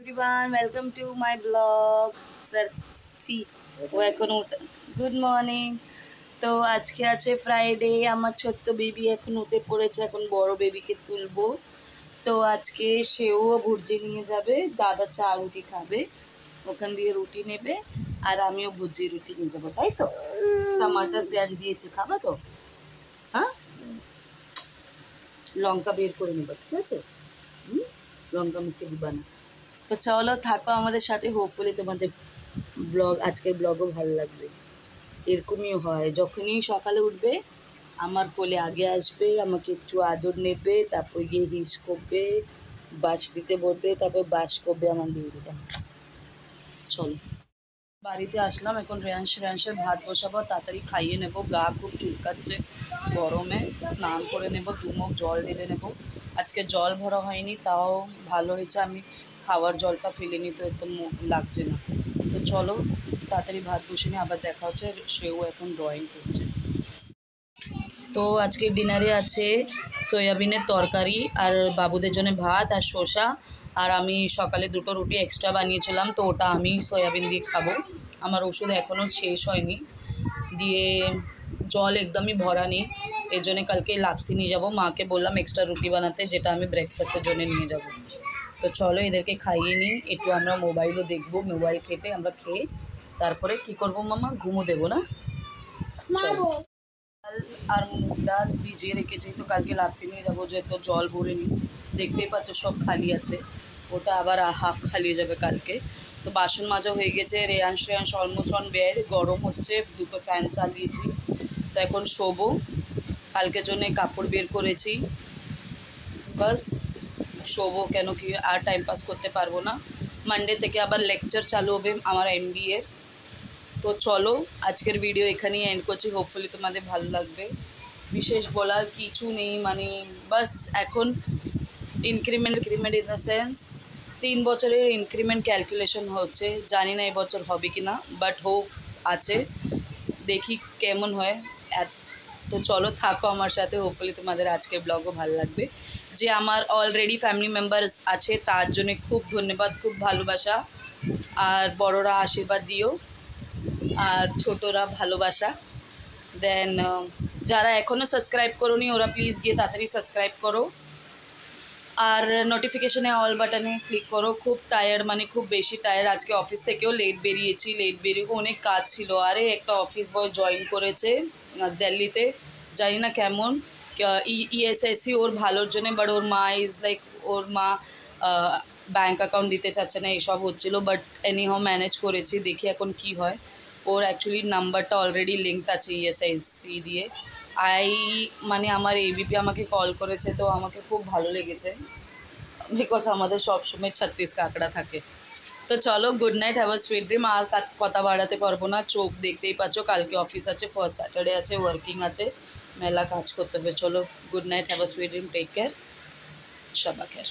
everyone, welcome to my blog. Sir, see, ও এখন good morning. তো আজকে আছে ফ্রাইডে, আমার ছোট্ট বেবি এখন উঠে পড়েছে, এখন বড় বেবিকে তুলবো। তো আজকে সেও ভুর্জি নিয়ে যাবে, দাদা চা রুটি খাবে, ওখান দিয়ে রুটি নেবে, আর আমিও ভুর্জি রুটি নিয়ে যাবো, তাই তো? টমাটার পেঁয়াজ দিয়েছি, খাবা তো? হ্যাঁ, লঙ্কা বের করে নেবো, ঠিক আছে? লঙ্কা মুখে দিবা না। তো চলো থাকো আমাদের সাথে, হোপফুলি তোমাদের আজকের ব্লগও ভালো লাগবে। এরকমই হয়, যখনই সকালে উঠবে আমার কোলে আগে আসবে, আমাকে একটু আদর নেবে, তারপর গিয়ে হিস করবে, বাস দিতে বলবে, তারপর বাস করবে আমার বেবিটা। চলো বাড়িতে আসলাম, এখন রেয়াংশের ভাত বসাবো, তাড়াতাড়ি খাইয়ে নেবো, গা খুব চুলকাচ্ছে গরমে, স্নান করে নেব, দুমুখ জল ঢেলে নেব। আজকে জল ভরা হয়নি, তাও ভালো হয়েছে, আমি খাওয়ার জলটা ফেলে নিতে তো লাগছে না। তো চলো তাড়াতাড়ি ভাত বসে নিয়ে আবার দেখা হচ্ছে। সেও এখন ড্রয়িং করছে। তো আজকে ডিনারে আছে সয়াবিনের তরকারি, আর বাবুদের জন্য ভাত আর শসা, আর আমি সকালে 2টো রুটি এক্সট্রা বানিয়েছিলাম, তো ওটা আমি সয়াবিন দিয়ে খাবো। আমার ওষুধ এখনও শেষ হয়নি, দিয়ে জল একদমই ভরা নেই, এই জন্যে কালকে লাপসি নিয়ে যাবো। মাকে বললাম এক্সট্রা রুটি বানাতে, যেটা আমি ব্রেকফাস্টের জন্য নিয়ে যাব। তো চলো এদেরকে খাইয়ে নিই, একটু আমরা মোবাইলও দেখবো, মোবাইল কেটে আমরা খেয়ে তারপরে কি করব মামা, ঘুমো দেবো না? চলো। ডাল আর মুগ ডাল ভিজিয়ে রেখেছি, তো কালকে লাপসি নিয়ে যাবো, যেহেতু জল ভরে নিই, দেখতেই পাচ্ছ সব খালি আছে, ওটা আবার হাফ খালি হয়ে যাবে কালকে। তো বাসন মাজা হয়ে গেছে, রেয়াংশ অলমোস্ট অন বেড, গরম হচ্ছে, 2টো ফ্যান চালিয়েছি। তো এখন শোবো, কালকের জন্যে কাপড় বের করেছি, বাস শোবো, কেন কি আর টাইম পাস করতে পারবো না। মানডে থেকে আবার লেকচার চালু হবে আমার MBA। তো চলো আজকের ভিডিও এখানেই এন্ড করছি, হোপফুলি তোমাদের ভালো লাগবে। বিশেষ বলার কিছু নেই, মানে বাস এখন ইনক্রিমেন্ট ইন দ্য সেন্স 3 বছরের ইনক্রিমেন্ট ক্যালকুলেশন হচ্ছে, জানি না এবছর হবে কি না, বাট হোপ আছে, দেখি কেমন হয়। তো চলো থাকো আমার সাথে, হোপফুলি তোমাদের আজকের ব্লগও ভালো লাগবে। যে আমার অলরেডি ফ্যামিলি মেম্বার্স আছে তার জন্য খুব ধন্যবাদ, খুব ভালোবাসা, আর বড়রা আশীর্বাদ দিও, আর ছোটরা ভালোবাসা। দেন যারা এখনও সাবস্ক্রাইব করোনি ওরা প্লিজ গিয়ে তাড়াতাড়ি সাবস্ক্রাইব করো, আর নোটিফিকেশানে অল বাটনে ক্লিক করো। খুব টায়ার্ড, মানে খুব বেশি টায়ার্ড, আজকে অফিস থেকেও লেট বেরিয়ে অনেক কাজ ছিল। আরে একটা অফিস বয় জয়েন করেছে দিল্লিতে, জানি না কেমন, ESSC ওর ভালোর জন্য, বাট ওর মা ওর মা ব্যাঙ্ক অ্যাকাউন্ট দিতে চাচ্ছে না, এসব হচ্ছিলো, বাট এনিহাও ম্যানেজ করেছি, দেখি এখন কি হয়। ওর অ্যাকচুয়ালি নাম্বারটা অলরেডি লিঙ্কড আছে ESSC দিয়ে। মানে আমার AVP আমাকে কল করেছে, তো আমাকে খুব ভালো লেগেছে, বিকজ আমাদের সবসময় 36 কাঁকড়া থাকে। তো চলো good night, have a sweet dream. আর কথা বাড়াতে পারবো না, চোখ দেখতেই পাচ্ছ, কালকে অফিস আছে, ফার্স্ট স্যাটারডে আছে, ওয়ার্কিং আছে, মেলা কাজ করতে হবে। চলো good night, have a sweet dream, take care, শাবা খের।